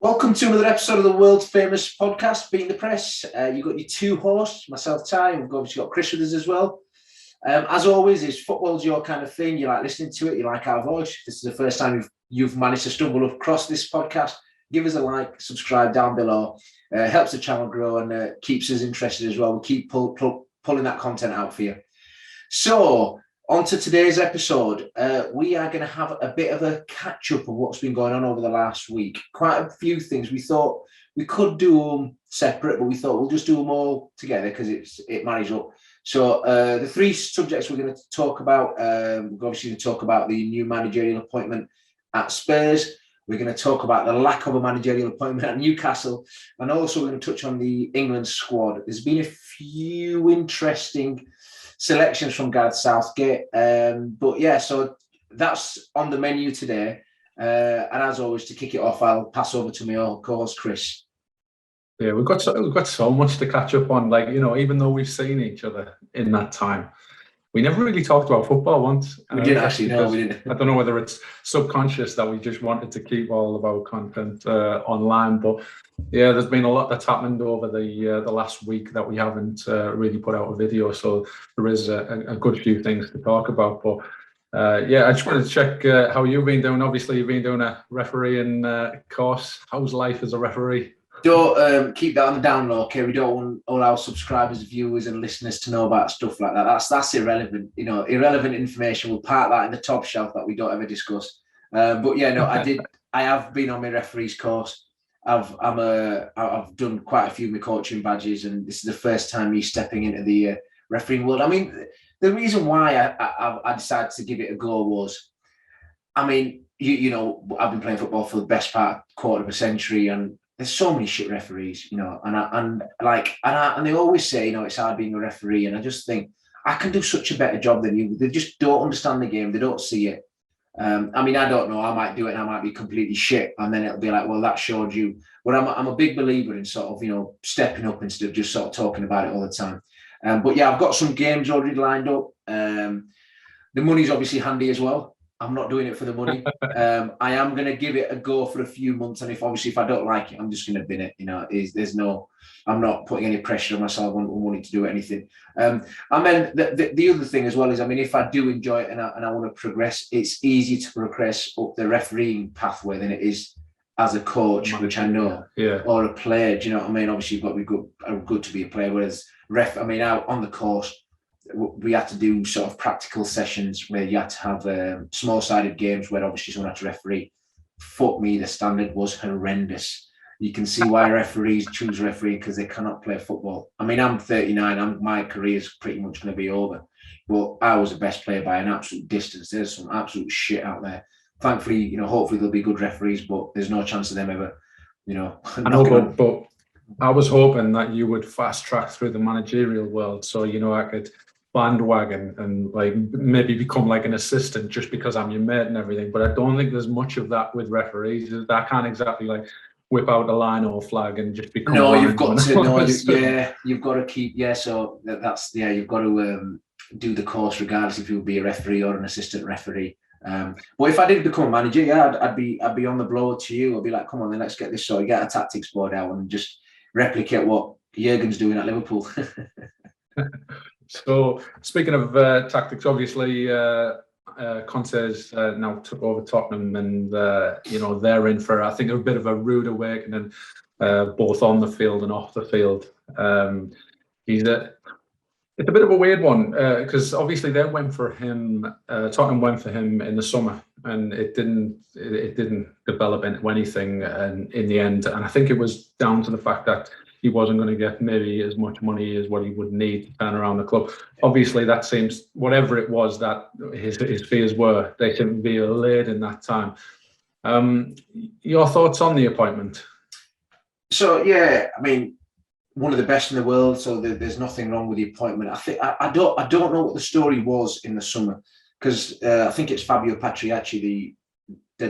Welcome to another episode of the world's famous podcast, Beating the Press. You've got your two hosts, myself, Ty, and we've obviously got Chris with us as well. As always, is football's your kind of thing. You like listening to it, you like our voice. If this is the first time you've managed to stumble across this podcast, give us a like, subscribe down below. Helps the channel grow and keeps us interested as well. We keep pulling that content out for you. So, on to today's episode, we are going to have a bit of a catch-up of what's been going on over the last week. Quite a few things. We thought we could do them separate, but we thought we'll just do them all together because it marries up. So the three subjects we're going to talk about, we're obviously going to talk about the new managerial appointment at Spurs. We're going to talk about the lack of a managerial appointment at Newcastle. And also we're going to touch on the England squad. There's been a few interesting selections from Gareth Southgate. But yeah, so that's on the menu today. And as always, to kick it off, I'll pass over to my co-host, Chris. Yeah, we've got so much to catch up on. Like, even though we've seen each other in that time, we never really talked about football once. We didn't actually, no, we didn't. I don't know whether it's subconscious that we just wanted to keep all of our content online, but yeah, there's been a lot that's happened over the last week that we haven't really put out a video, so there is a good few things to talk about. But yeah, I just wanted to check how you've been doing. Obviously, you've been doing a refereeing course. How's life as a referee? Don't keep that on the down low, okay? We don't want all our subscribers, viewers, and listeners to know about stuff like that. That's irrelevant. Irrelevant information. We'll park that in the top shelf that we don't ever discuss. But yeah, no, I have been on my referee's course. I've done quite a few of my coaching badges, and this is the first time me stepping into the refereeing world. I mean, the reason why I decided to give it a go was, I mean, I've been playing football for the best part quarter of a century, and there's so many shit referees, and they always say, it's hard being a referee, and I just think I can do such a better job than you. They just don't understand the game. They don't see it. I mean, I don't know. I might do it and I might be completely shit, and then it'll be like, well, that showed you. But I'm a big believer in sort of, stepping up instead of just sort of talking about it all the time. But yeah, I've got some games already lined up. The money's obviously handy as well. I'm not doing it for the money. I am going to give it a go for a few months, and if I don't like it, I'm just going to bin it. I'm not putting any pressure on myself on wanting to do anything. And then the other thing as well is, I mean, if I do enjoy it and I want to progress, it's easier to progress up the refereeing pathway than it is as a coach, which I know, or a player. Do you know what I mean? Obviously, you've got to be good to be a player. Whereas out on the course, we had to do sort of practical sessions where you had to have small-sided games where obviously someone had to referee. Fuck me, the standard was horrendous. You can see why referees choose referee, because they cannot play football. I mean, I'm 39. My career is pretty much going to be over. But I was the best player by an absolute distance. There's some absolute shit out there. Thankfully, hopefully there'll be good referees, but there's no chance of them ever, I know, but I was hoping that you would fast track through the managerial world, so I could bandwagon and like maybe become like an assistant just because I'm your mate and everything. But I don't think there's much of that with referees. I can't exactly like whip out a line or flag and just become. No, you've got to. No, you've got to keep. Yeah, so you've got to do the course regardless if you'll be a referee or an assistant referee. But if I did become a manager, I'd be on the blow to you. I'd be like, come on, then let's get this sorted. Get a tactics board out and just replicate what Jurgen's doing at Liverpool. So speaking of tactics, obviously Conte's now took over Tottenham, and they're in for, I think, a bit of a rude awakening, both on the field and off the field. It's a bit of a weird one because obviously they went for him. Tottenham went for him in the summer, and it didn't develop into anything. And in the end, and I think it was down to the fact that he wasn't going to get maybe as much money as what he would need to turn around the club. Obviously, that seems, whatever it was that his fears were, they seem to be allayed in that time. Your thoughts on the appointment? So yeah, I mean, one of the best in the world, so there's nothing wrong with the appointment. I don't know what the story was in the summer, because I think it's Fabio Patriacci, the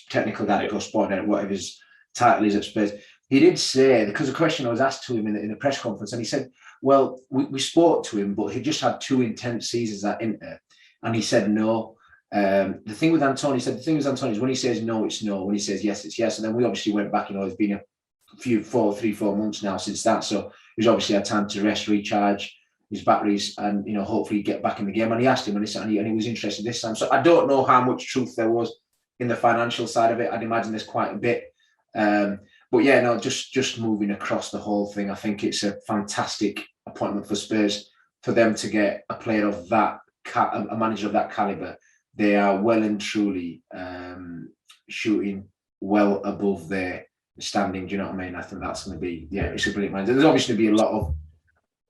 technical director or sport director, whatever his title is at Spurs. He did say, because the question was asked to him in the press conference, and he said, well, we spoke to him, but he just had 2 intense seasons at Inter, and he said no. The thing with Antonio is when he says no, it's no. When he says yes, it's yes. And then we obviously went back. It's been a few 3-4 months now since that. So he's obviously had time to rest, recharge his batteries, and hopefully get back in the game. And he asked him, and he was interested this time. So I don't know how much truth there was in the financial side of it. I'd imagine there's quite a bit. But yeah, no, just moving across the whole thing, I think it's a fantastic appointment for Spurs for them to get a player of that, a manager of that caliber. They are well and truly shooting well above their standing. Do you know what I mean? I think that's going to be, it's a brilliant manager. There's obviously going to be a lot of.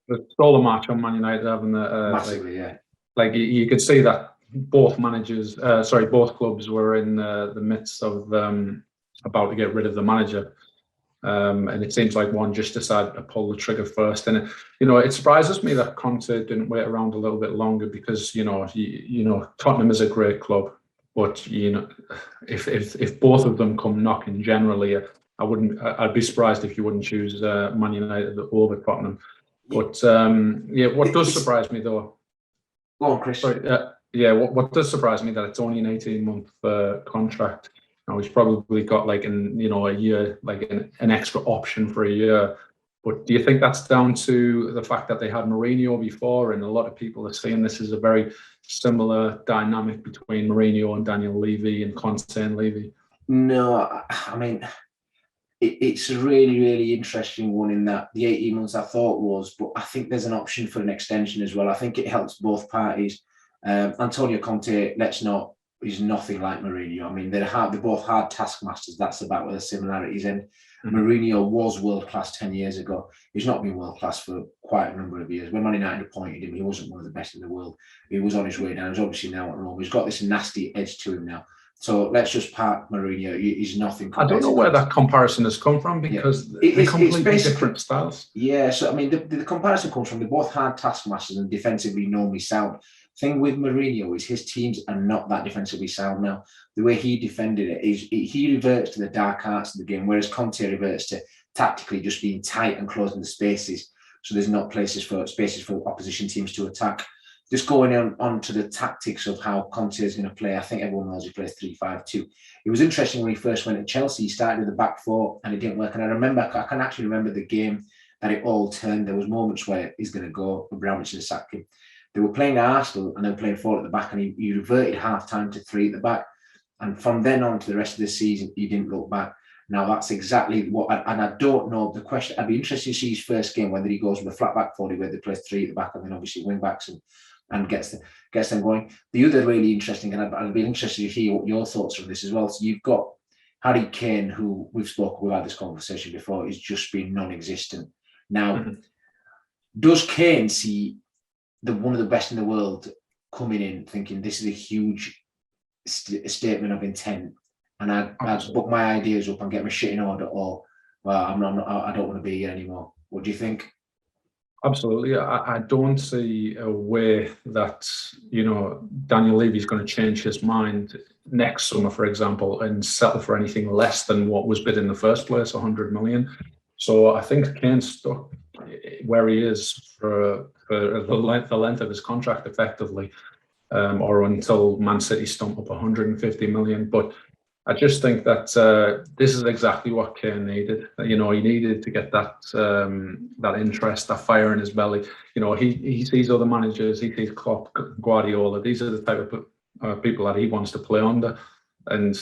They stole a match on Man United, having massively, Like you could see that both clubs were in the midst of about to get rid of the manager. And it seems like one just decided to pull the trigger first. And it surprises me that Conte didn't wait around a little bit longer, because Tottenham is a great club, but if both of them come knocking, generally, I'd be surprised if you wouldn't choose Man United over Tottenham. But what does surprise me though? Go on, Chris. Sorry, what does surprise me that it's only an 18-month contract. Now he's probably got a year, an extra option for a year. But do you think that's down to the fact that they had Mourinho before, and a lot of people are saying this is a very similar dynamic between Mourinho and Daniel Levy and Conte and Levy? No, I mean, it's a really, really interesting one in that the 18 months I thought was, but I think there's an option for an extension as well. I think it helps both parties. Antonio Conte, he's nothing like Mourinho. I mean, they're both hard taskmasters. That's about where the similarities end. Mourinho was world-class 10 years ago. He's not been world-class for quite a number of years. When Man United appointed him, he wasn't one of the best in the world. He was on his way down. He's obviously now at Rome. He's got this nasty edge to him now. So let's just park Mourinho. He's nothing. I don't know where that comparison has come from, because they're completely different styles. Yeah, so I mean, the comparison comes from they're both hard taskmasters and defensively normally sound. Thing with Mourinho is his teams are not that defensively sound now. The way he defended it is he reverts to the dark arts of the game, whereas Conte reverts to tactically just being tight and closing the spaces, so there's not spaces for opposition teams to attack. Just going on to the tactics of how Conte is going to play, I think everyone knows he plays 3-5-2. It was interesting when he first went to Chelsea, he started with the back four and it didn't work. And I can actually remember the game that it all turned. There was moments where he's going to go, Abramovich should have sacked him. They were playing at Arsenal and they were playing 4 at the back, and he reverted half-time to 3 at the back. And from then on to the rest of the season, he didn't look back. Now, that's exactly what, and I don't know the question. I'd be interested to see his first game, whether he goes with a flat back 40, where they play 3 at the back, and then obviously wing backs and gets them going. The other really interesting, and I'd be interested to hear what your thoughts on this as well. So you've got Harry Kane, who we've had this conversation before, has just been non-existent. Now, does Kane see one of the best in the world coming in, thinking this is a huge statement of intent, and I book my ideas up and get my shit in order, or I don't want to be here anymore? What do you think? Absolutely. I don't see a way that, Daniel Levy's going to change his mind next summer, for example, and settle for anything less than what was bid in the first place, 100 million. So I think Kane's stuck where he is for the length of his contract, effectively, or until Man City stump up 150 million. But I just think that this is exactly what Kane needed. He needed to get that interest, that fire in his belly. He sees other managers, he sees Klopp, Guardiola. These are the type of people that he wants to play under. And,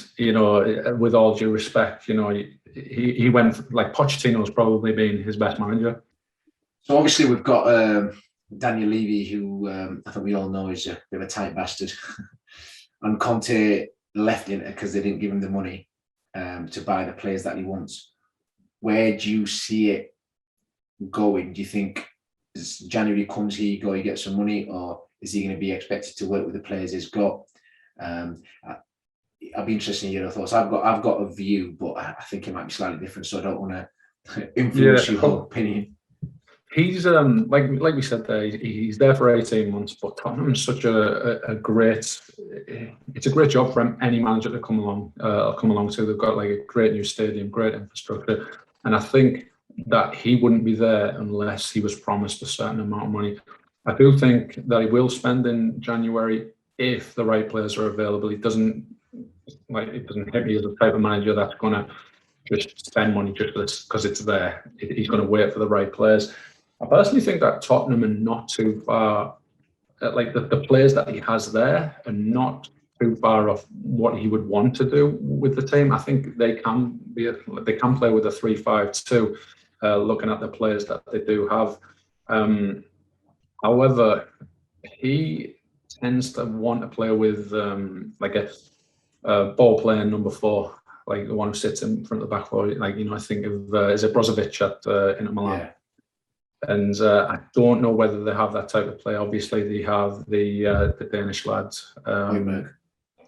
with all due respect, he went, like, Pochettino's probably been his best manager. So obviously we've got Daniel Levy, who I think we all know is a bit of a tight bastard. And Conte left him because they didn't give him the money to buy the players that he wants. Where do you see it going? Do you think as January comes, he gets some money, or is he going to be expected to work with the players he's got? I'd be interested in your thoughts. I've got a view, but I think it might be slightly different, so I don't want to influence your opinion. He's like we said there, he's there for 18 months, but Tottenham's such a great. It's a great job for any manager to come along to. They've got like a great new stadium, great infrastructure, and I think that he wouldn't be there unless he was promised a certain amount of money. I do think that he will spend in January if the right players are available. It doesn't hit me as the type of manager that's going to just spend money just because it's there. He's going to wait for the right players. I personally think that Tottenham are not too far, like the players that he has there are not too far off what he would want to do with the team. I think they can play with a 3-5-2, looking at the players that they do have. However, he tends to want to play with like a ball playing number 4, like the one who sits in front of the back four. Like, I think of is it Brozovic at Inter Milan. Yeah. And I don't know whether they have that type of play. Obviously, they have the Danish lad,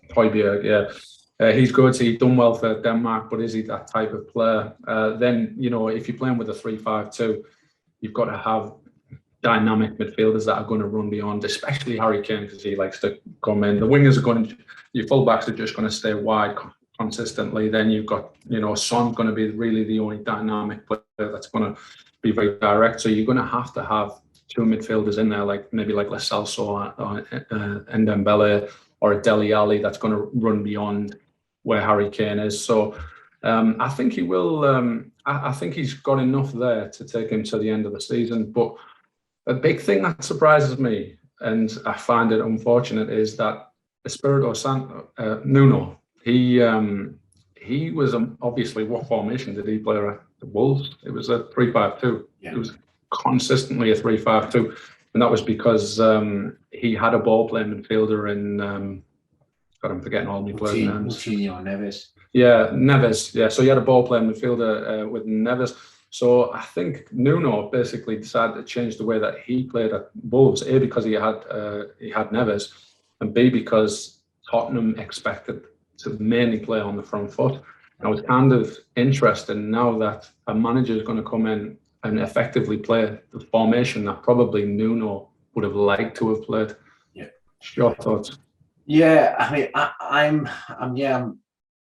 Højbjerg. Yeah, he's good. He's done well for Denmark, but is he that type of player? Then, if you're playing with a 3-5-2, you've got to have dynamic midfielders that are going to run beyond, especially Harry Kane, because he likes to come in. The wingers are going to, your fullbacks are just going to stay wide consistently. Then you've got, Son's going to be really the only dynamic player that's going to be very direct. So you're going to have 2 midfielders in there, like maybe like Lo Celso or Ndembele or a Dele Alli that's going to run beyond where Harry Kane is. So I think he will. I think he's got enough there to take him to the end of the season. But a big thing that surprises me, and I find it unfortunate, is that Espirito Santo, Nuno, he was obviously, what formation did he play at the Wolves? It was a 3-5-2. Yeah. It was consistently a 3-5-2. And that was because he had a ball-playing midfielder in, God, I'm forgetting all my players' names. Moutinho, Neves. Yeah, Neves. Yeah, so he had a ball-playing midfielder with Neves. So I think Nuno basically decided to change the way that he played at Wolves, A, because he had Neves, and B, because Tottenham expected to mainly play on the front foot. Now, it's kind of interesting now that a manager is going to come in and effectively play the formation that probably Nuno would have liked to have played. Yeah. Your thoughts? Yeah, I mean,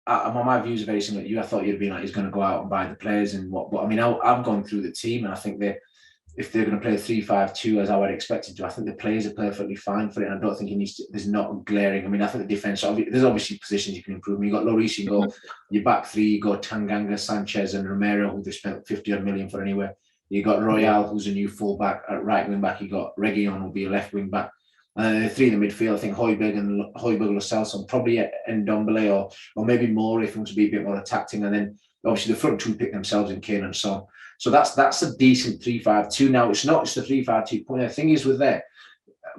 my views are very similar to you. I thought you'd be like, he's going to go out and buy the players and what. But I mean, I've gone through the team, and I think if they're going to play 3-5-2 as I would expect it to, I think the players are perfectly fine for it. And I don't think he needs to. There's not glaring. I mean, I think the defense. There's obviously positions you can improve. You got Lloris, you go your back 3. You got Tanganga, Sanchez, and Romero, who they spent 50-odd million for anyway. You got Royale, who's a new fullback at right wing back. You got Reguilon, who'll be a left wing back. The 3 in the midfield, I think Højbjerg, Lo Celso, probably Ndombele or maybe more if he wants to be a bit more attacking. And then obviously the front 2 pick themselves in Kane and Son. So that's a decent 3-5-2. Now it's not just a 3-5-2. The thing is with that,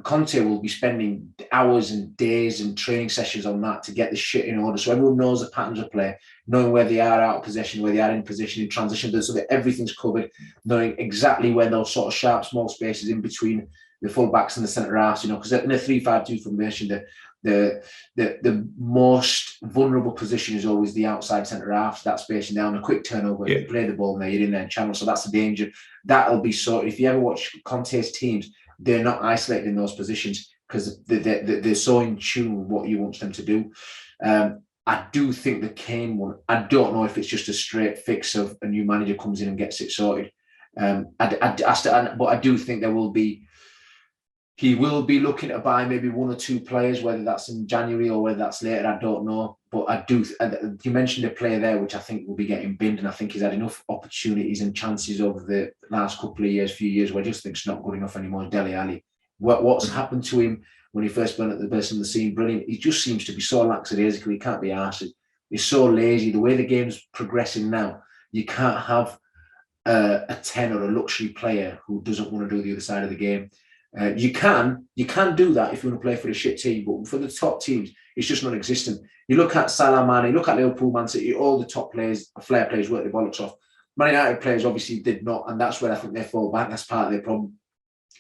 Conte will be spending hours and days and training sessions on that to get the shit in order. So everyone knows the patterns of play, knowing where they are out of possession, where they are in position, in transition, so that everything's covered, knowing exactly where those sort of sharp, small spaces in between the full backs and the centre halves, because in a 3-5-2 formation, the most vulnerable position is always the outside centre half, that spacing down, a quick turnover, if you play the ball there, you're in there in channel. So that's the danger. That'll be if you ever watch Conte's teams, they're not isolated in those positions because they're so in tune with what you want them to do. I do think the Kane one, I don't know if it's just a straight fix of a new manager comes in and gets it sorted. But I do think he will be looking to buy maybe 1 or 2 players, whether that's in January or whether that's later, I don't know. But you mentioned a player there, which I think will be getting binned, and I think he's had enough opportunities and chances over the last few years, where I just think it's not good enough anymore. Dele Alli. What's happened to him when he first went at the burst of the scene? Brilliant. He just seems to be so lackadaisical. He can't be arsed. He's so lazy. The way the game's progressing now, you can't have a 10 or a luxury player who doesn't want to do the other side of the game. You can do that if you want to play for a shit team, but for the top teams, it's just non-existent. You look at Salah, Mane, look at Liverpool, Man City, all the top players, flair players work their bollocks off. Man United players obviously did not, and that's where I think they fall back. That's part of their problem.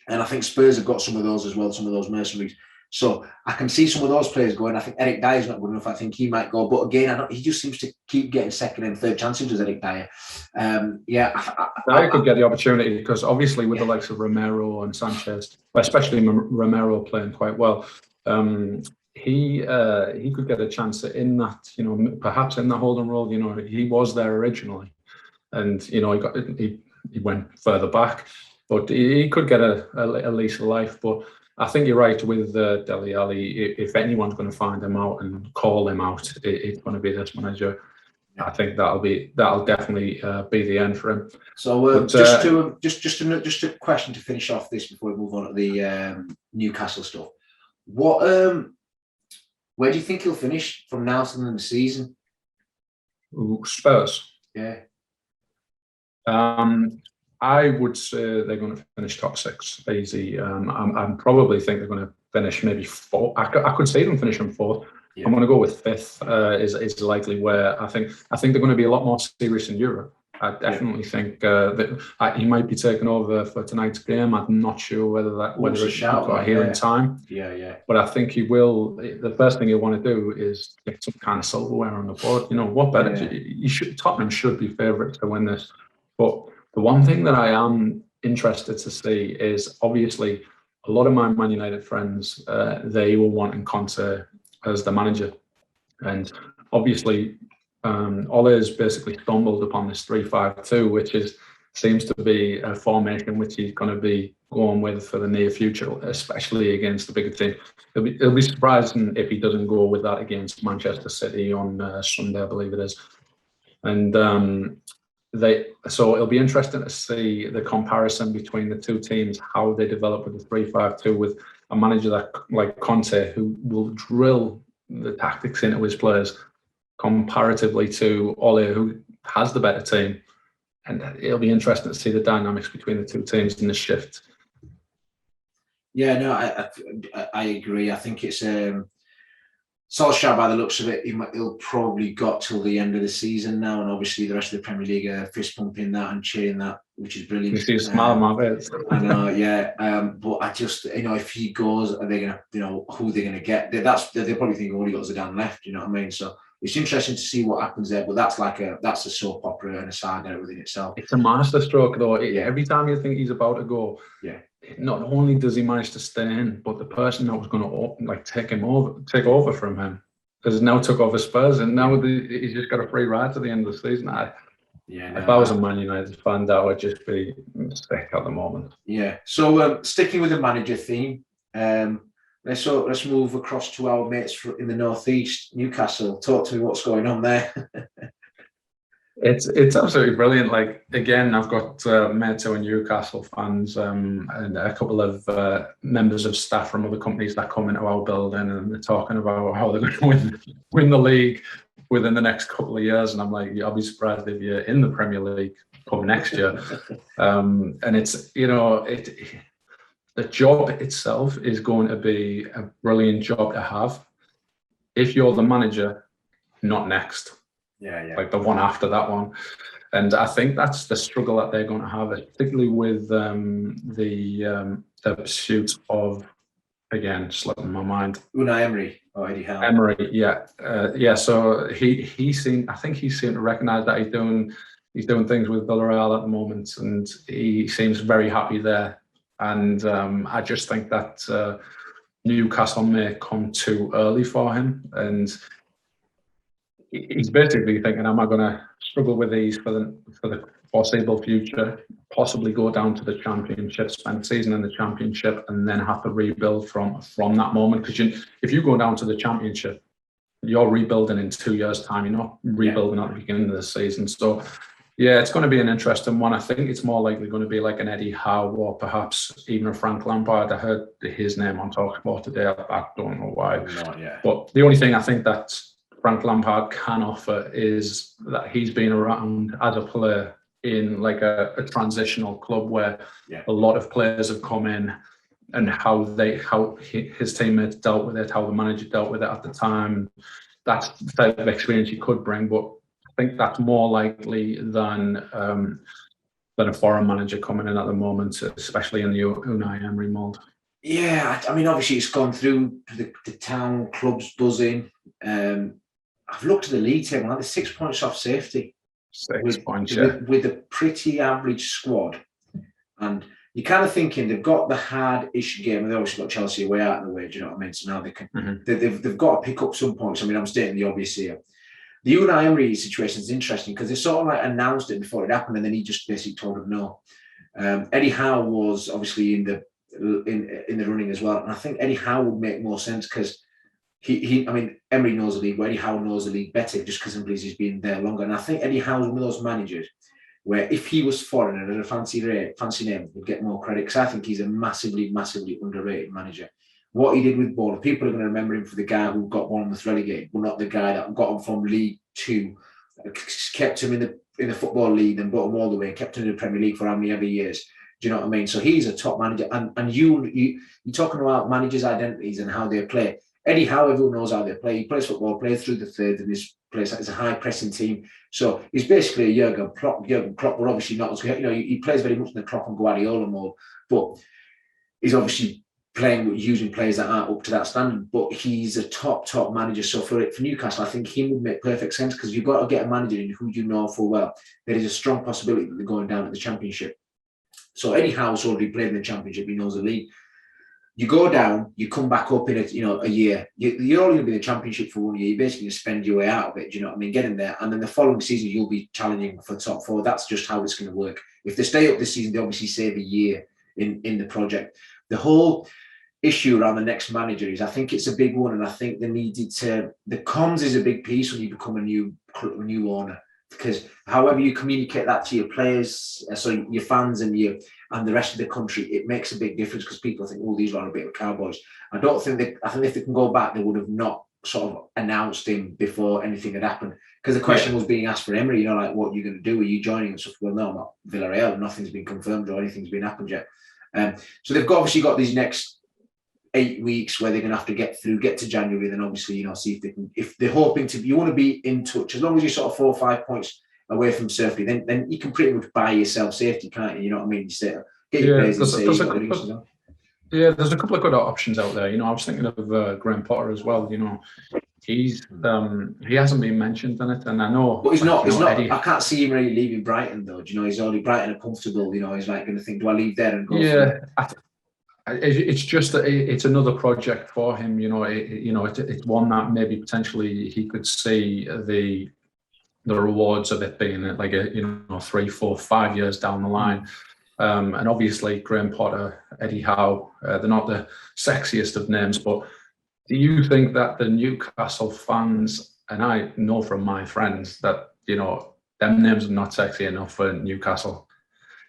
And I think Spurs have got some of those as well, some of those mercenaries. So I can see some of those players going. I think Eric Dyer's not good enough. I think he might go. But again, he just seems to keep getting second and third chances, does Eric Dyer. Dyer could get the opportunity because obviously with the likes of Romero and Sanchez, especially Romero playing quite well, he could get a chance in that, perhaps in the holding role. He was there originally, and he went further back, but he could get a lease of life. But I think you're right with Dele Alli. If anyone's going to find him out and call him out, it's going to be this manager. I think that'll definitely be the end for him. So just a question to finish off this before we move on to the Newcastle stuff. Where do you think he'll finish from now to the end of the season? Spurs. Yeah. I would say they're going to finish top 6 easy. I probably think they're going to finish maybe 4th. I could see them finishing 4th. Yeah. I'm going to go with 5th. Is likely where I think they're going to be a lot more serious in Europe. I definitely think that he might be taking over for tonight's game. I'm not sure whether it's got here in time. Yeah. But I think he will. The first thing he'll want to do is get some kind of silverware on the board. You know what better? Yeah. Tottenham should be favourites to win this. But the one thing that I am interested to see is obviously a lot of my Man United friends, they were wanting Conte as the manager. And obviously, Ole has basically stumbled upon this 3-5-2, which seems to be a formation which he's going to be going with for the near future, especially against the bigger team. It'll be surprising if he doesn't go with that against Manchester City on Sunday, I believe it is. And so it'll be interesting to see the comparison between the two teams, how they develop with the 3-5-2 with a manager like Conte, who will drill the tactics into his players comparatively to Ole, who has the better team. And it'll be interesting to see the dynamics between the two teams in the shift. Yeah, no, I agree. I think it's Solskjaer, by the looks of it, he'll probably got till the end of the season now, and obviously the rest of the Premier League are fist pumping that and cheering that, which is brilliant. You see a smile on my face. I know, yeah. But I just, if he goes, are they gonna, who they're gonna get? They're probably thinking, he goes down left. You know what I mean? So it's interesting to see what happens there. But that's a soap opera and a saga within itself. It's a masterstroke, though. Every time you think he's about to go, not only does he manage to stay in, but the person that was going to take over from him has now took over Spurs, and now he's just got a free ride to the end of the season. If I was a Man United fan, that would just be sick at the moment. Yeah. So sticking with the manager theme, let's move across to our mates in the northeast, Newcastle. Talk to me what's going on there. It's absolutely brilliant. Like, again, I've got mates who are Newcastle fans and a couple of members of staff from other companies that come into our building, and they're talking about how they're going to win the league within the next couple of years. And I'm like, I'll be surprised if you're in the Premier League come next year. And it's, the job itself is going to be a brilliant job to have if you're the manager, not next. Yeah. Like the one after that one. And I think that's the struggle that they're going to have, particularly with the pursuit of, again, slipping my mind. Unai Emery or Eddie Howe. Emery, yeah. So he seemed to recognise that he's doing things with Villarreal at the moment, and he seems very happy there. And I just think that Newcastle may come too early for him, and he's basically thinking, am I going to struggle with these for the foreseeable future, possibly go down to the Championship, spend the season in the Championship, and then have to rebuild from that moment? Because if you go down to the Championship, you're rebuilding in 2 years' time. You're not rebuilding at the beginning of the season. So, yeah, it's going to be an interesting one. I think it's more likely going to be like an Eddie Howe or perhaps even a Frank Lampard. I heard his name on TalkSport today. I don't know why. But the only thing I think that Frank Lampard can offer is that he's been around as a player in like a transitional club where a lot of players have come in, and how his teammates dealt with it, how the manager dealt with it at the time. That's the type of experience he could bring, but I think that's more likely than a foreign manager coming in at the moment, especially in the Unai Emery mould. Yeah, I mean, obviously it's gone through the town clubs buzzing. I've looked at the league table, they're 6 points off safety. 6 points, with a pretty average squad. And you're kind of thinking they've got the hard-ish game. They've obviously got Chelsea away out of the way, do you know what I mean? So now they can, they've got to pick up some points. I mean, I'm stating the obvious here. The Unai Emery situation is interesting because they sort of like announced it before it happened, and then he just basically told them no. Eddie Howe was obviously in the in the running as well. And I think Eddie Howe would make more sense because I mean, Emery knows the league, but Eddie Howe knows the league better just because he's been there longer. And I think Eddie Howe's one of those managers where if he was foreign and had a fancy name, would get more credit because I think he's a massively, massively underrated manager. What he did with Bournemouth, people are going to remember him for the guy who got Bournemouth relegated, but not the guy that got him from League Two, kept him in the Football League and brought him all the way, kept him in the Premier League for how many ever years. Do you know what I mean? So he's a top manager. And you're talking about managers' identities and how they play. Eddie Howe, everyone knows how they play. He plays football, plays through the third, and it's a high pressing team. So he's basically a Jurgen Klopp, but obviously not as good. He plays very much in the Klopp and Guardiola mode, but he's obviously using players that aren't up to that standard. But he's a top manager. So for Newcastle, I think he would make perfect sense because you've got to get a manager in who you know full well. There is a strong possibility that they're going down at the Championship. So Eddie Howe's already played in the Championship. He knows the league. You go down, you come back up in a year. You're only going to be in the Championship for 1 year. You basically spend your way out of it. Do you know what I mean? Get in there, and then the following season you'll be challenging for top four. That's just how it's going to work. If they stay up this season, they obviously save a year in the project. The whole issue around the next manager is, I think it's a big one, and I think they needed to. The comms is a big piece when you become a new owner. Because however you communicate that to your players, so your fans and the rest of the country, it makes a big difference because people think, oh, these are a bit of cowboys. I think if they can go back, they would have not sort of announced him before anything had happened. Because the question was being asked for Emery, like, what are you going to do? Are you joining and stuff? Well, no, I'm not Villarreal. Nothing's been confirmed or anything's been happened yet. So they've obviously got these next 8 weeks where they're going to have to get to January, then obviously, see if they can, if they're hoping to, you want to be in touch, as long as you're sort of 4 or 5 points away from safety, then you can pretty much buy yourself safety, can't you? You know what I mean? You say, get your players and say, there's a couple of good options out there. I was thinking of Graham Potter as well. He hasn't been mentioned in it, and I know. But he's not. Eddie, I can't see him really leaving Brighton though. Do you know? He's already Brighton are comfortable. He's like going to think, do I leave there and go? Yeah. It's just that it's another project for him. It's one that maybe potentially he could see the rewards of it being like 3, 4, 5 years down the line. And obviously Graham Potter, Eddie Howe, they're not the sexiest of names, but do you think that the Newcastle fans, and I know from my friends that them names are not sexy enough for Newcastle?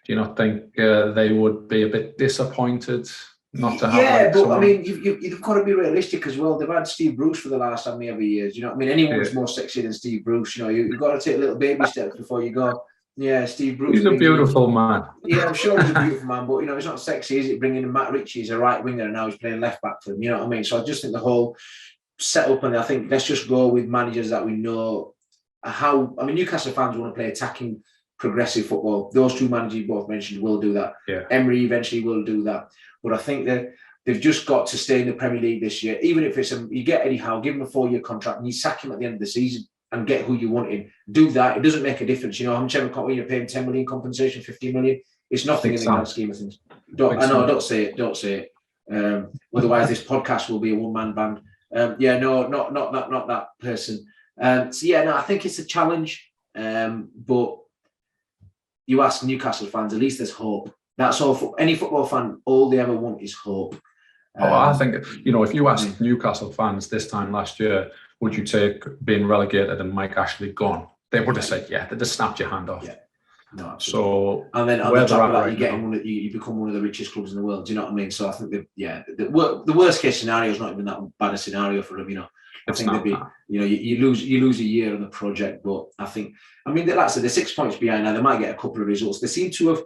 Do you not think they would be a bit disappointed not to have? Yeah, but I mean, you've got to be realistic as well. They've had Steve Bruce for the last how many years. You know what I mean? Anyone's more sexy than Steve Bruce. You've got to take little baby steps before you go. Yeah, Steve Bruce. He's a beautiful man. Yeah, I'm sure he's a beautiful man, but he's not sexy, is it? Bringing in Matt Ritchie as a right winger, and now he's playing left back for him. You know what I mean? So I just think the whole setup, and I think let's just go with managers that we know how. I mean, Newcastle fans want to play attacking, progressive football. Those two managers you both mentioned will do that. Yeah. Emery eventually will do that. But I think that they've just got to stay in the Premier League this year. Even if it's you get Eddie Howe, give him a 4-year contract, and you sack him at the end of the season and get who you want in. Do that. It doesn't make a difference. How much ever you're paying 10 million compensation, 15 million. It's nothing in the grand scheme of things. Don't say it. Don't say it. Otherwise, this podcast will be a one-man band. Not that person. I think it's a challenge. But you ask Newcastle fans, at least there's hope. That's all. For any football fan, all they ever want is hope. I think, if you ask Newcastle fans this time last year, would you take being relegated and Mike Ashley gone? They would have said, yeah, they just snapped your hand off. Yeah. No, absolutely. So, and then on the top of that, you become one of the richest clubs in the world. Do you know what I mean? So I think the worst case scenario is not even that bad a scenario for them. I think they'd be, you lose a year on the project, but like I said, they're 6 points behind now. They might get a couple of results. They seem to have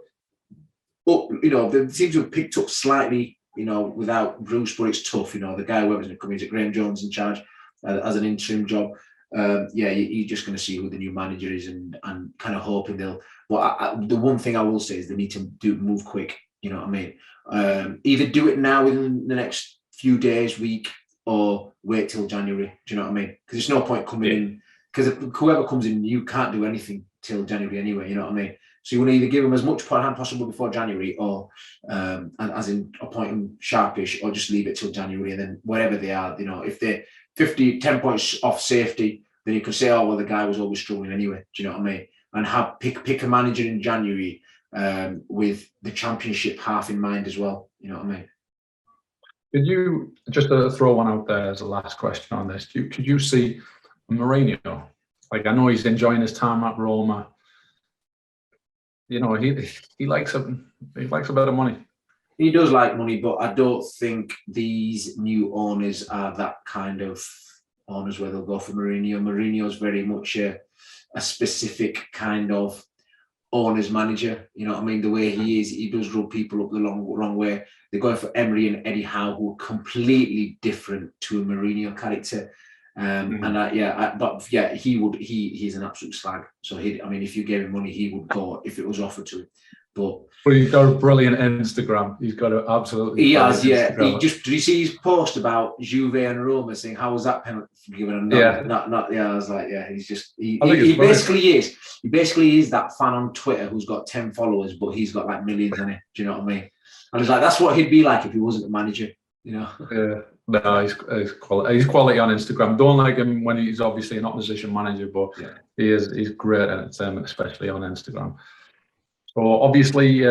picked up slightly, without Bruce, but it's tough. The guy whoever's going to come in, Graham Jones in charge as an interim job. You're just going to see who the new manager is and kind of hoping they'll. But the one thing I will say is they need to move quick. You know what I mean? Either do it now within the next few days, week, or wait till January. Do you know what I mean? Because there's no point coming in. Because whoever comes in, you can't do anything till January anyway. You know what I mean? So you want to either give them as much hand possible before January, or as in appoint them sharpish, or just leave it till January, and then wherever they are, if they're 10 points off safety, then you can say, oh well, the guy was always struggling anyway. Do you know what I mean? And pick a manager in January with the Championship half in mind as well. You know what I mean? Could you just throw one out there as a last question on this? Could you see Mourinho? Like, I know he's enjoying his time at Roma. You know, he likes a bit of money. He does like money, but I don't think these new owners are that kind of owners where they'll go for Mourinho. Mourinho's very much a specific kind of owner's manager. You know what I mean? The way he is, he does rub people up the wrong way. They're going for Emery and Eddie Howe, who are completely different to a Mourinho character. He's an absolute slag. So if you gave him money, he would go if it was offered to him. But he's got a brilliant Instagram. He's got an absolutely. He has, yeah. Did you see his post about Juve and Roma saying how was that penalty given? I was like, yeah. He basically is. He basically is that fan on Twitter who's got 10 followers, but he's got like millions in it. Do you know what I mean? I was like, that's what he'd be like if he wasn't a manager. You know. Yeah. No, he's quality. He's quality on Instagram. Don't like him when he's obviously an opposition manager, but he's great at it, especially on Instagram. So obviously,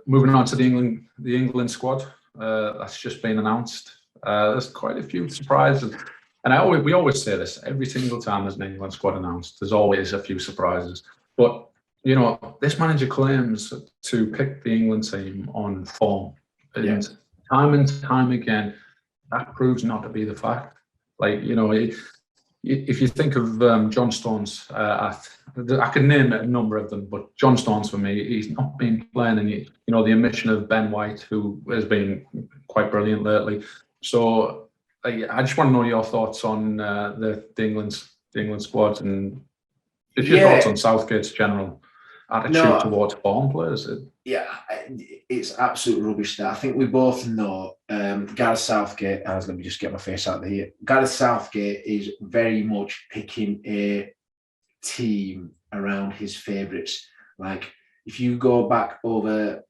moving on to the England squad, that's just been announced. There's quite a few surprises, and we always say this every single time there's an England squad announced. There's always a few surprises, but you know, this manager claims to pick the England team on form, and time again, that proves not to be the fact. Like, you know, if you think of John Stones, I could name a number of them, but John Stones for me, he's not been playing any. You know, the omission of Ben White, who has been quite brilliant lately. So I just want to know your thoughts on the England squad and just your thoughts on Southgate's general attitude towards form players. Yeah, it's absolute rubbish. That I think we both know. Gareth Southgate. Let me just get my face out there. Gareth Southgate is very much picking a team around his favourites. Like, if you go back over,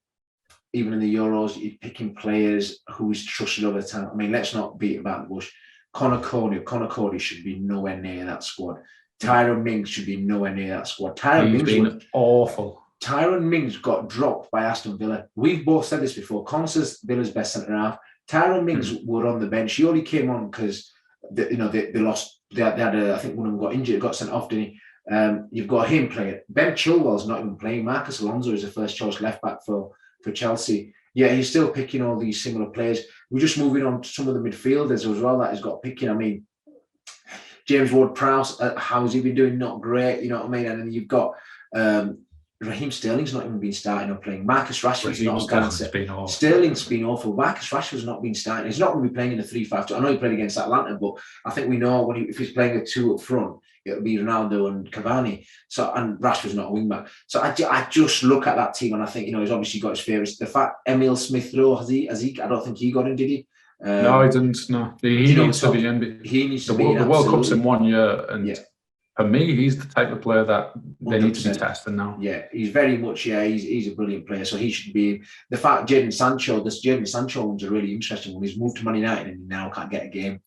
even in the Euros, you're picking players who he's trusted over time. I mean, let's not beat about the bush. Connor Cody should be nowhere near that squad. Tyrone Mings should be nowhere near that squad. He's been awful. Tyrone Mings got dropped by Aston Villa. We've both said this before. Conte's Villa's best centre half. Tyrone Mings were on the bench. He only came on because they lost. They had I think one of them got injured, got sent off, didn't he? You've got him playing. Ben Chilwell's not even playing. Marcus Alonso is the first choice left back for Chelsea. Yeah, he's still picking all these similar players. We're just moving on to some of the midfielders as well that he's got picking. I mean, James Ward-Prowse, how's he been doing? Not great, you know what I mean? And then you've got Raheem Sterling's not even been starting or playing. Marcus Rashford's not starting. Sterling's been awful. Marcus Rashford's not been starting. He's not going to be playing in a 3-5-2. I know he played against Atlanta, but I think we know if he's playing a 2 up front, it'll be Ronaldo and Cavani. And Rashford's not a wing back. So I just look at that team and I think, you know, he's obviously got his favourites. The fact Emile Smith-Rowe, has he? I don't think he got in, did he? No, he didn't. No, he needs to be in. He needs to be in. The World Cup's in 1 year, and for me, he's the type of player that they 100%. Need to be testing now. Yeah, he's very much. Yeah, he's a brilliant player, so he should be in. The fact Jadon Sancho one's a really interesting one. He's moved to Man United and he now can't get a game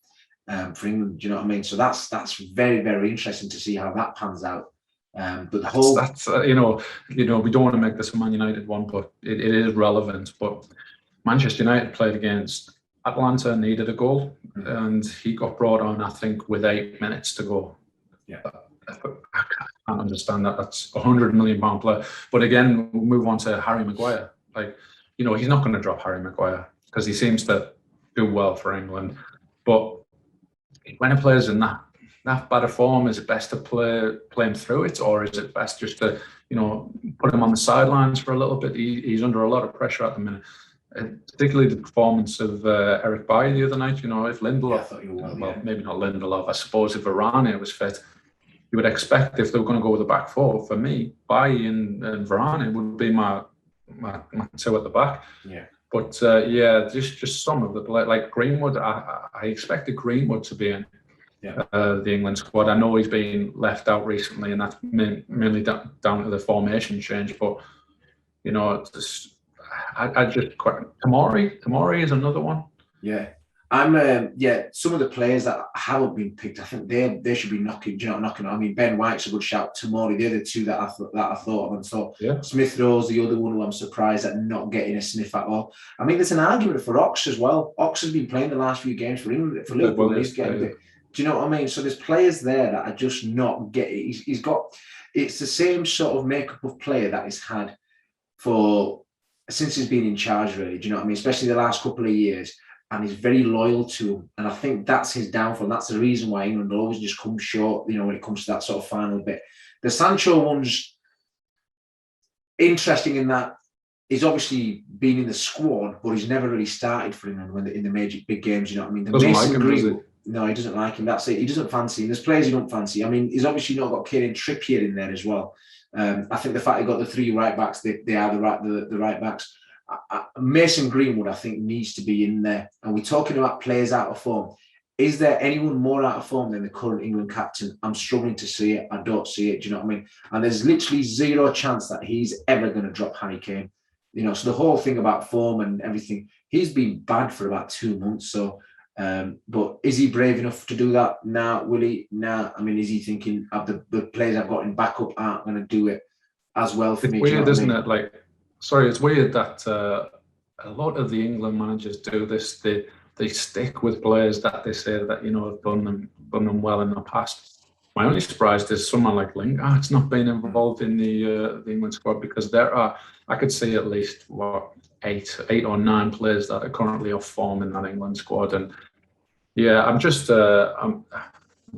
for England. Do you know what I mean? So that's very, very interesting to see how that pans out. But the whole you know, we don't want to make this a Man United one, but it is relevant. But Manchester United played against Atlanta, needed a goal, and he got brought on, I think, with 8 minutes to go. Yeah, I can't understand that. That's £100 million player. But again, we'll move on to Harry Maguire. Like, you know, he's not going to drop Harry Maguire because he seems to do well for England. But when a player's in that bad of form, is it best to play him through it, or is it best just to, you know, put him on the sidelines for a little bit? He's under a lot of pressure at the minute. Particularly the performance of Eric Bailly the other night. You know, if Lindelof, maybe not Lindelof, I suppose if Varane was fit, you would expect if they were going to go with the back four, for me, Bailly and Varane would be my 2 at the back. Yeah. But just some of the like Greenwood. I expected Greenwood to be in the England squad. I know he's been left out recently, and that's mainly down to the formation change. But you know, I just Tomori is another one. Yeah, Some of the players that haven't been picked, I think they should be knocking. Do you know, knocking on? I mean, Ben White's a good shout. Tomori, the other two that I thought of, and so Smith Rowe's the other one who I'm surprised at not getting a sniff at all. I mean, there's an argument for Ox as well. Ox has been playing the last few games for England, for Liverpool. He's getting a bit. Do you know what I mean? So there's players there that are just not getting. He's got. It's the same sort of makeup of player that he's had since he's been in charge. Really, do you know what I mean? Especially the last couple of years. And he's very loyal to him. And I think that's his downfall. That's the reason why England always just come short, when it comes to that sort of final bit. The Sancho one's interesting in that he's obviously been in the squad, but he's never really started for England in the major big games, you know what I mean? No, he doesn't like him. That's it. He doesn't fancy him. There's players he don't fancy. I mean, he's obviously not got Kieran Trippier in there as well. I think the fact he got the three right backs, they are the right backs. Mason Greenwood, I think, needs to be in there. And we're talking about players out of form. Is there anyone more out of form than the current England captain? I'm struggling to see it. I don't see it. Do you know what I mean? And there's literally zero chance that he's ever going to drop Harry Kane. So the whole thing about form and everything, he's been bad for about 2 months. So, but is he brave enough to do that? Nah, will he? Nah. I mean, is he thinking of the players I've got in backup aren't going to do it as well for me? It's weird, isn't it? It's weird that a lot of the England managers do this. They stick with players that they say that have done them well in the past. My only surprise is someone like Lingard's not been involved in the England squad, because I could see at least eight or nine players that are currently off form in that England squad. And yeah, I'm just I'm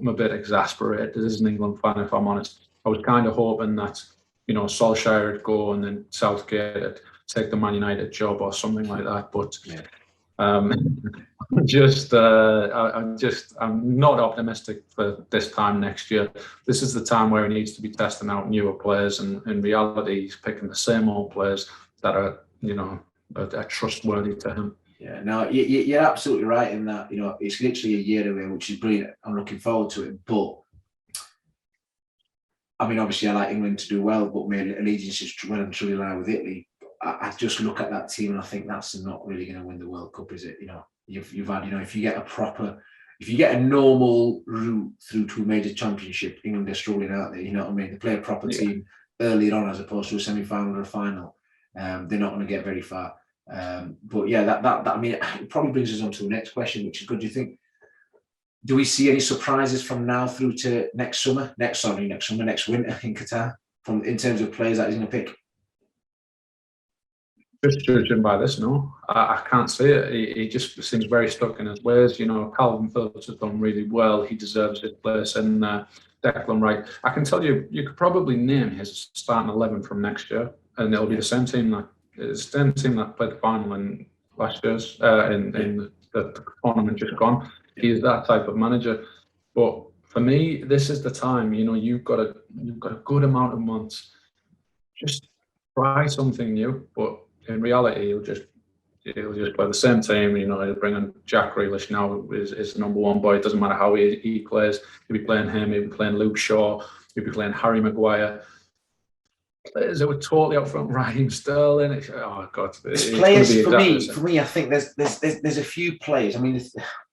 a bit exasperated as an England fan, if I'm honest. I was kind of hoping that Solskjaer would go and then Southgate would take the Man United job or something like that. But I'm not optimistic for this time next year. This is the time where he needs to be testing out newer players, and in reality, he's picking the same old players that are trustworthy to him. Yeah, no, you're absolutely right in that. It's literally a year away, which is brilliant. I'm looking forward to it, but. I mean, obviously, I like England to do well, but my allegiance is well and truly lie with Italy. I just look at that team and I think that's not really going to win the World Cup, is it? You've had, if you get a normal route through to a major championship, England are struggling out there. You know what I mean? They play a proper team earlier on as opposed to a semi-final or a final. They're not going to get very far. But yeah, that I mean, it probably brings us on to the next question, which is good. Do you think? Do we see any surprises from now through to next winter in Qatar, in terms of players that he's going to pick? Just judging by this, no, I can't see it. He just seems very stuck in his ways. Calvin Phillips has done really well. He deserves his place. And Declan Wright, I can tell you, you could probably name his starting 11 from next year, and it'll be the same team that played the final in last year's in the tournament just gone. He is that type of manager. But for me, this is the time. You've got a good amount of months. Just try something new. But in reality, he'll just play the same team. He'll bring in Jack Grealish now is the number one boy. It doesn't matter how he plays. He'll be playing him. He'll be playing Luke Shaw. He'll be playing Harry Maguire. Players that were totally up front, Raheem Sterling. Oh God! There's players for me. I think there's a few players. I mean,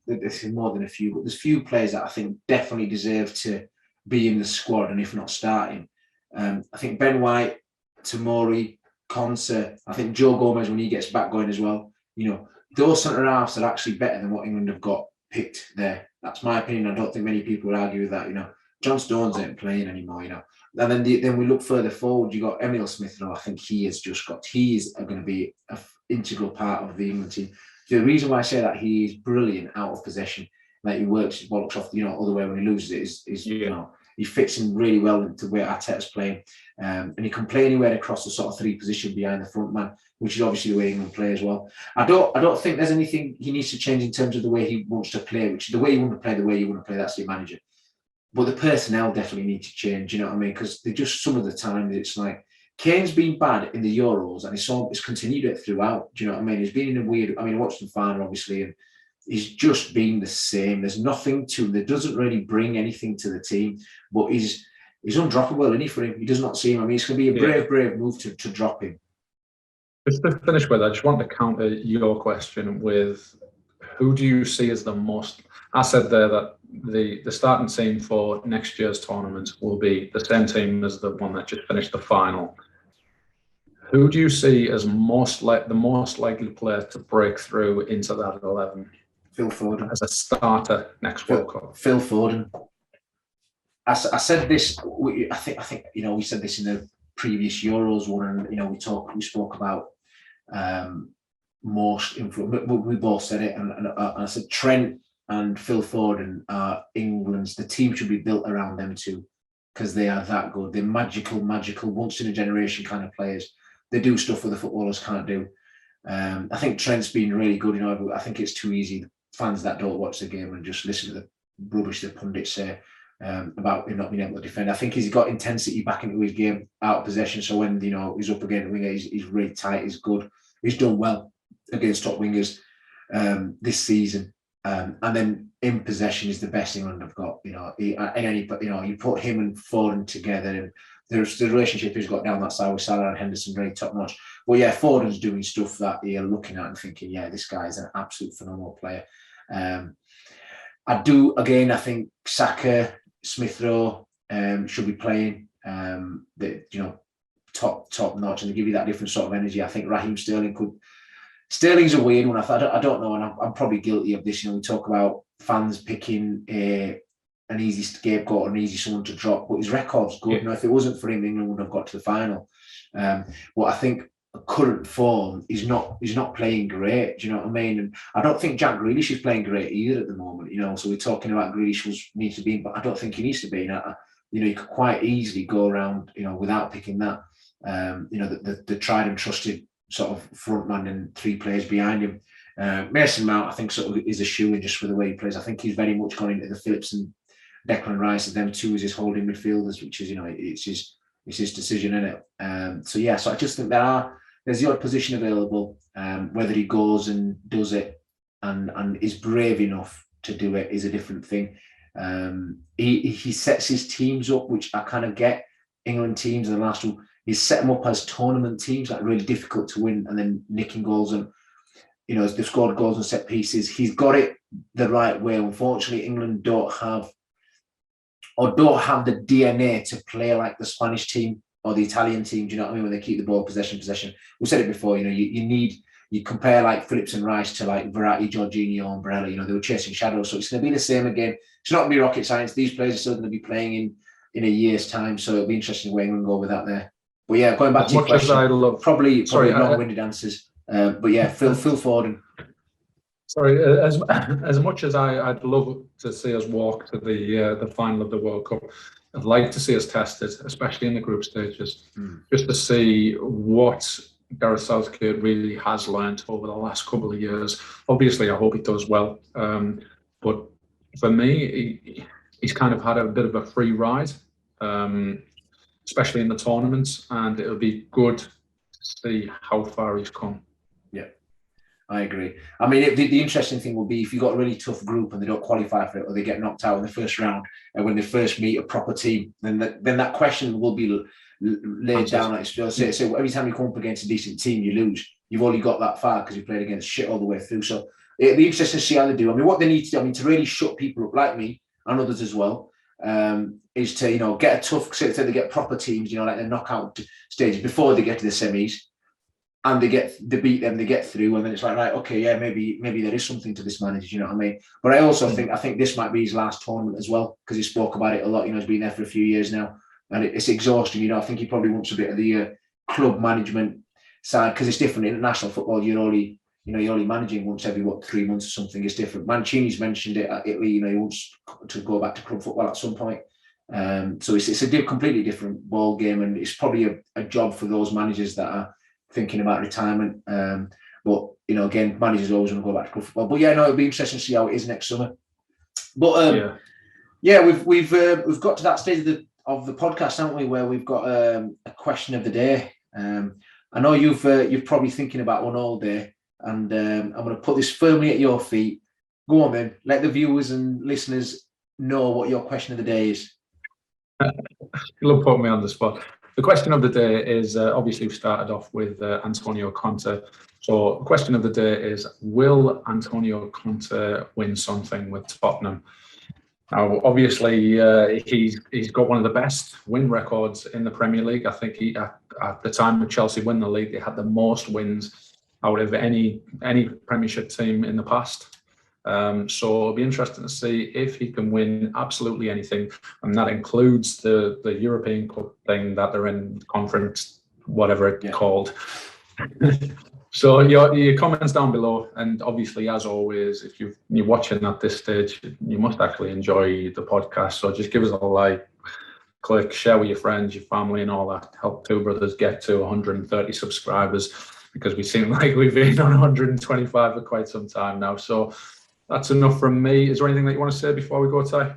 there's more than a few, but there's few players that I think definitely deserve to be in the squad, and if not starting. I think Ben White, Tomori, Conte. I think Joe Gomez when he gets back going as well. Those centre halves are actually better than what England have got picked there. That's my opinion. I don't think many people would argue with that. John Stones ain't playing anymore. And then we look further forward. You got Emile Smith Rowe. I think he is going to be an integral part of the England team. The reason why I say that he is brilliant out of possession, like he works his bollocks off, other way when he loses it is he fits in really well into where Arteta's playing, and he can play anywhere across the sort of three position behind the front man, which is obviously the way England play as well. I don't think there's anything he needs to change in terms of the way he wants to play, which is the way you want to play, the way you want to play. That's your manager. But the personnel definitely need to change, you know what I mean? Because they just, some of the time, it's like, Kane's been bad in the Euros and he's continued it throughout. Do you know what I mean? He's been in a weird, I watched him final, obviously, and he's just been the same. There's nothing to him. That doesn't really bring anything to the team, but he's undroppable, isn't he, for him? He does not see him. It's going to be a brave move to drop him. Just to finish with, I just want to counter your question with who do you see as the most? I said there that the starting team for next year's tournament will be the same team as the one that just finished the final. Who do you see as the most likely player to break through into that 11? Phil Foden as a starter next World Cup. Phil Foden. I said this. I think we said this in the previous Euros one, and we spoke about most influence. We both said it, and I said Trent and Phil Foden are England's. The team should be built around them two because they are that good. They're magical, once in a generation kind of players. They do stuff that the footballers can't do. I think Trent's been really good. I think it's too easy. Fans that don't watch the game and just listen to the rubbish the pundits say about him not being able to defend. I think he's got intensity back into his game out of possession. So when he's up against the winger, he's really tight. He's good. He's done well against top wingers this season. And then in possession is the best England have got. You put him and Foden together, and there's the relationship he's got down that side with Salah and Henderson very top notch. Well, yeah, Foden's doing stuff that you're looking at and thinking, yeah, this guy's an absolute phenomenal player. I think Saka, Smith Rowe should be playing. Top notch, and they give you that different sort of energy. I think Raheem Sterling could. Sterling's a weird one. I don't know, and I'm probably guilty of this. We talk about fans picking an easy scapegoat, an easy someone to drop, but his record's good. Yeah. If it wasn't for him, England would have got to the final. But I think current form is not playing great. Do you know what I mean? And I don't think Jack Grealish is playing great either at the moment. So we're talking about Grealish needs to be, but I don't think he needs to be. You could quite easily go around, without picking that. The tried and trusted sort of front man and three players behind him. Mason Mount, I think, sort of is a shoe-in just for the way he plays. I think he's very much gone into the Phillips and Declan Rice, them two as his holding midfielders, which is, it's his decision, isn't it? So I just think there's the odd position available. Whether he goes and does it and is brave enough to do it is a different thing. He sets his teams up, which I kind of get. England teams in the last one, he's set them up as tournament teams, like really difficult to win, and then nicking goals and they've scored goals and set pieces. He's got it the right way. Unfortunately, England don't have the DNA to play like the Spanish team or the Italian team. Do you know what I mean? When they keep the ball possession. We said it before. You compare like Phillips and Rice to like Verratti, Jorginho, and Barella. They were chasing shadows. So it's going to be the same again. It's not going to be rocket science. These players are still going to be playing in a year's time. So it'll be interesting where England go with that there. But yeah, going back to your question, probably long-winded answers. But yeah, Phil Foden. Sorry, as much as I'd love to see us walk to the final of the World Cup, I'd like to see us tested, especially in the group stages, just to see what Gareth Southgate really has learned over the last couple of years. Obviously, I hope he does well. But for me, he's kind of had a bit of a free ride, especially in the tournaments, and it'll be good to see how far he's come. Yeah, I agree. I mean, the interesting thing will be if you've got a really tough group and they don't qualify for it, or they get knocked out in the first round, and when they first meet a proper team, then that question will be laid down like Spurs say. So every time you come up against a decent team, you lose. You've only got that far because you played against shit all the way through. So it'll be interesting to see how they do. I mean, what they need to do, to really shut people up like me and others as well, is to get a tough. So they get proper teams, like the knockout stages before they get to the semis, and they beat them, they get through, and then it's like, right, okay, yeah, maybe there is something to this manager. You know what I mean? But I also think this might be his last tournament as well, because he spoke about it a lot. He's been there for a few years now, and it's exhausting. I think he probably wants a bit of the club management side, because it's different. International football, you're only managing once every 3 months or something. It's different. Mancini's mentioned it at Italy. He wants to go back to club football at some point. So it's a completely different ball game, and it's probably a job for those managers that are thinking about retirement. But again, managers always want to go back to club football. But yeah, no, it'll be interesting to see how it is next summer. But we've got to that stage of the podcast, haven't we, where we've got a question of the day. I know you're probably thinking about one all day, and I'm going to put this firmly at your feet. Go on then, let the viewers and listeners know what your question of the day is. You'll put me on the spot. The question of the day is, obviously we've started off with Antonio Conte. So the question of the day is, will Antonio Conte win something with Tottenham? Now, obviously, he's got one of the best win records in the Premier League. I think at the time of Chelsea win the league, they had the most wins out of any Premiership team in the past. So it'll be interesting to see if he can win absolutely anything, and that includes the European Cup thing that they're in, conference, whatever it's called. So your comments down below, and obviously, as always, if you're watching at this stage, you must actually enjoy the podcast. So just give us a like, click, share with your friends, your family, and all that. Help Two Brothers get to 130 subscribers, because we seem like we've been on 125 for quite some time now. So that's enough from me. Is there anything that you want to say before we go, Ty?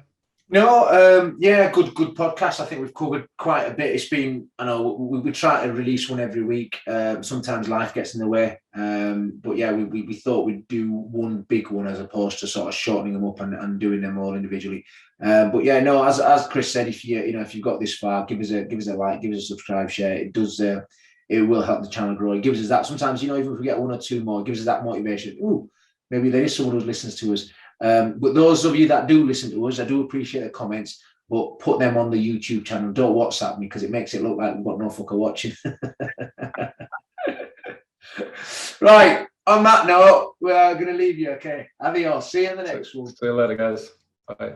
No, good podcast. I think we've covered quite a bit. It's been, I know we try to release one every week. Sometimes life gets in the way, but yeah, we thought we'd do one big one as opposed to sort of shortening them up and doing them all individually. But yeah, no, as Chris said, if you've got this far, give us a like, give us a subscribe, share. It does. It will help the channel grow. It gives us that. Sometimes, even if we get one or two more, it gives us that motivation. Ooh, maybe there is someone who listens to us. But those of you that do listen to us, I do appreciate the comments, but put them on the YouTube channel. Don't WhatsApp me, because it makes it look like we've got no fucker watching. Right, on that note, we are going to leave you, okay? Adios. See you in the next one. See you later, guys. Bye.